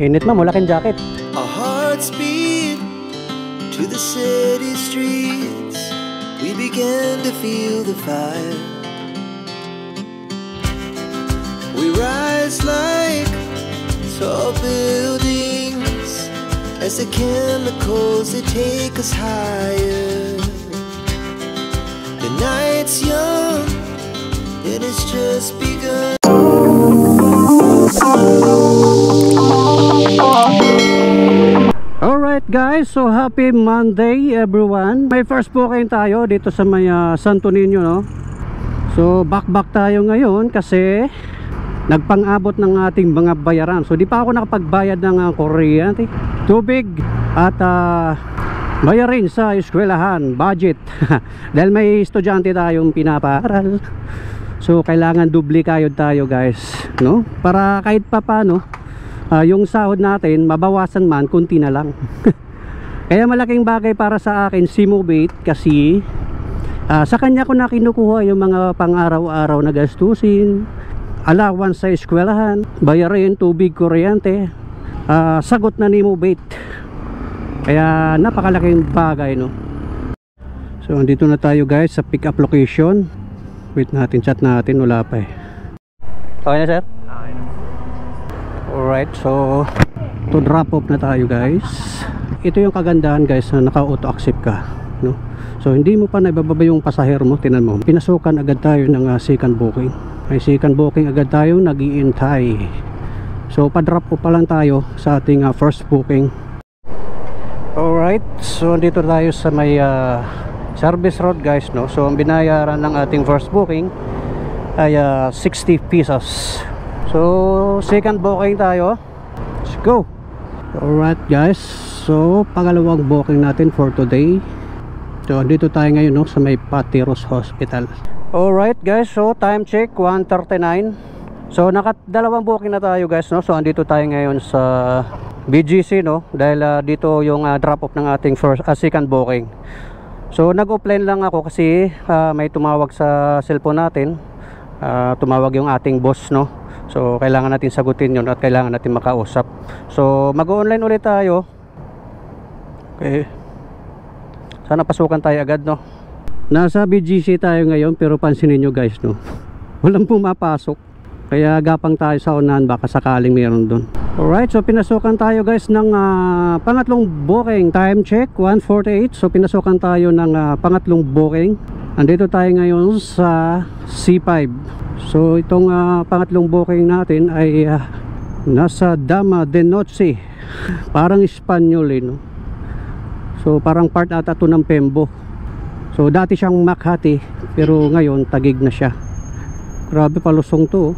Init ma'am, wala kang jacket. Our hearts beat to the city streets. We began to feel the fire. We rise like tall buildings as the chemicals they take us higher. The night's young and it's just begun. Alright guys, so happy Monday everyone. May first booking tayo dito sa may Santo Niño, no? So back tayo ngayon kasi nagpang-abot ng ating mga bayaran. So di pa ako nakapagbayad ng kuryente, tubig at bayarin sa eskwelahan, budget. Dahil may estudyante tayong pinapaaral. So kailangan dubli kayod tayo guys, no? Para kahit pa paano yung sahod natin mabawasan man, kunti na lang. Kaya malaking bagay para sa akin si Mobate kasi sa kanya ko na kinukuha yung mga pang-araw-araw na gastusin, allowance sa eskwelahan, bayarin, tubig, kuryente, sagot na ni Mobate. Kaya napakalaking bagay, no? So andito na tayo guys sa pick up location. Wait natin, chat natin, wala pa eh. Okay na sir? Okay na. Alright, so to drop off na tayo guys. Ito yung kagandahan guys na naka-auto accept ka, no? So hindi mo pa naibababa yung pasahero mo. Tinan mo, pinasukan agad tayo ng second booking. May second booking agad tayo nag-iintay. So pa-drop off pa lang tayo sa ating first booking. Alright, so dito tayo sa may service road guys, no? So ang binayaran ng ating first booking ay 60 pesos. So second booking tayo. Let's go. Alright guys, so pangalawang booking natin for today. So dito tayo ngayon, no, sa may Patiros Hospital. Alright guys, so time check 1:39. So nakadalawang booking na tayo guys, no? So andito tayo ngayon sa BGC, no? Dahil dito yung drop off ng ating second booking. So nag-offline lang ako kasi may tumawag sa cellphone natin. Tumawag yung ating boss, no? So kailangan natin sagutin yun at kailangan natin makausap. So mag-online ulit tayo. Okay, sana pasukan tayo agad, no? Nasa BGC tayo ngayon pero pansinin nyo guys, no? Walang pumapasok. Kaya gapang tayo sa unahan, baka sakaling meron doon. Alright, so pinasukan tayo guys ng pangatlong booking. Time check 1:48. So pinasukan tayo ng pangatlong booking. Andito tayo ngayon sa C5. So itong pangatlong booking natin ay nasa Dama de Noche. Parang Espanyol, eh, no? So parang part ata to ng Pembo. So dati siyang Makati pero ngayon Taguig na siya. Grabe, palusong to, oh.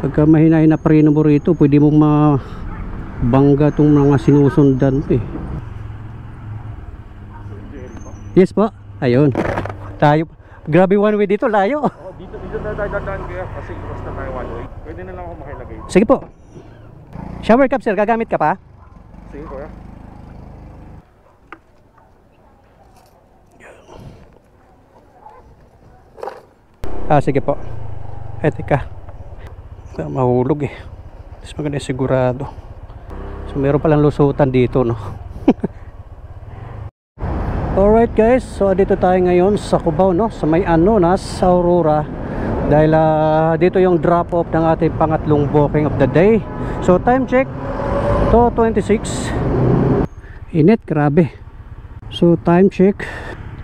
Pagka mahinahin na preno mo rito, pwede mong mabangga itong mga sinusundan, eh. Yes po, ayun. Tayo, grabe one way dito, layo. Dito na tayo dadaan kaya kasi basta tayo one way. Pwede na lang ako makilagay. Sige po. Shower cap sir, gagamit ka pa? Sige kuya. Sige po. Teka, mahulog eh. Mas maganda sigurado. So meron palang lusutan dito, no? Alright guys, so dito tayo ngayon sa Cubao, no? Sa may Anonas, sa Aurora. Dahil dito yung drop off ng ating pangatlong booking of the day. So time check 2:26. Init, grabe. So time check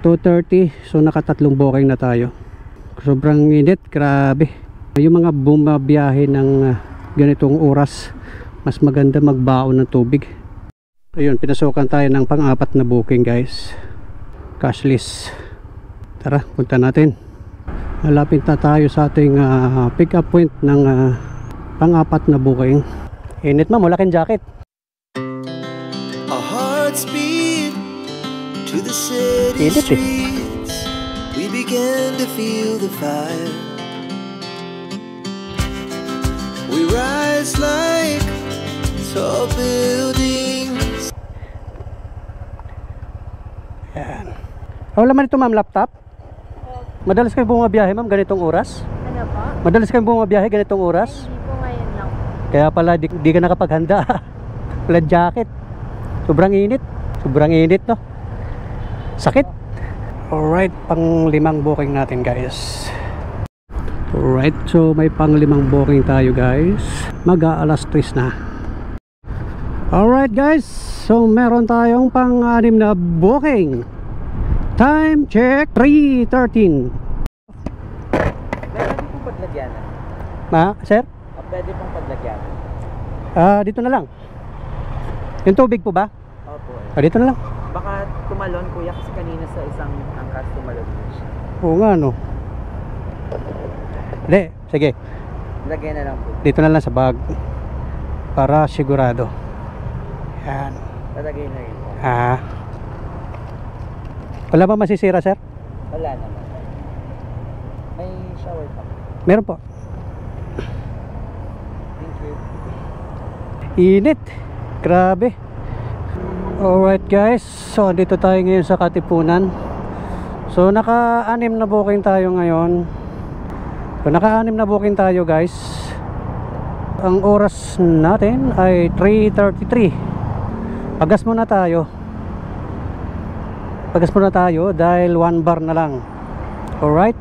2:30. So nakatatlong booking na tayo. Sobrang init, grabe. Yung mga bumabiyahe ng ganitong oras, mas maganda magbaon ng tubig. Ayun, pinasukan tayo ng pang-apat na booking guys. Cashless. Tara, punta natin. Malapit na tayo sa ating pick up point ng pang-apat na booking. Init ma'am, wala kang jacket. Our hearts beat to the city streets. We began to feel the fire. We rise like tall buildings. Yan. Wala man ito ma'am, laptop? Madalas kayo bumabiyahe ma'am ganitong oras? Ano po? Madalas kayo bumabiyahe ganitong oras? Hindi po, ngayon lang. Kaya pala di ka nakapaghanda. Walang jacket. Sobrang init. Sobrang init, no? Sakit. Alright, pang 5 booking natin, guys. Alright, so may pang 5 booking tayo, guys. Mag-aalas 3 na. Alright, guys. So meron tayong pang 6 na booking. Time check 3:13. Pwede pong paglagyanan. Sir? Pwede pong paglagyanan. Dito na lang. Yung tubig po ba? Opo. Dito na lang. Baka tumalon kuya kasi kanina sa isang angkas tumalon din siya. Oo nga, no. Hindi, sige. Lagyan na lang po. Dito na lang sa bag. Para sigurado. Yan. Lalagay na rin po. Wala ba masisira, sir? Wala naman. May shower pa. Meron po. Thank you. Init. Grabe. Alright, guys. So dito tayo ngayon sa Katipunan. So naka-6 na booking tayo ngayon. So naka-6 na booking tayo, guys. Ang oras natin ay 3:33. Pagas muna tayo. Pagas muna tayo dahil 1 bar na lang. Alright.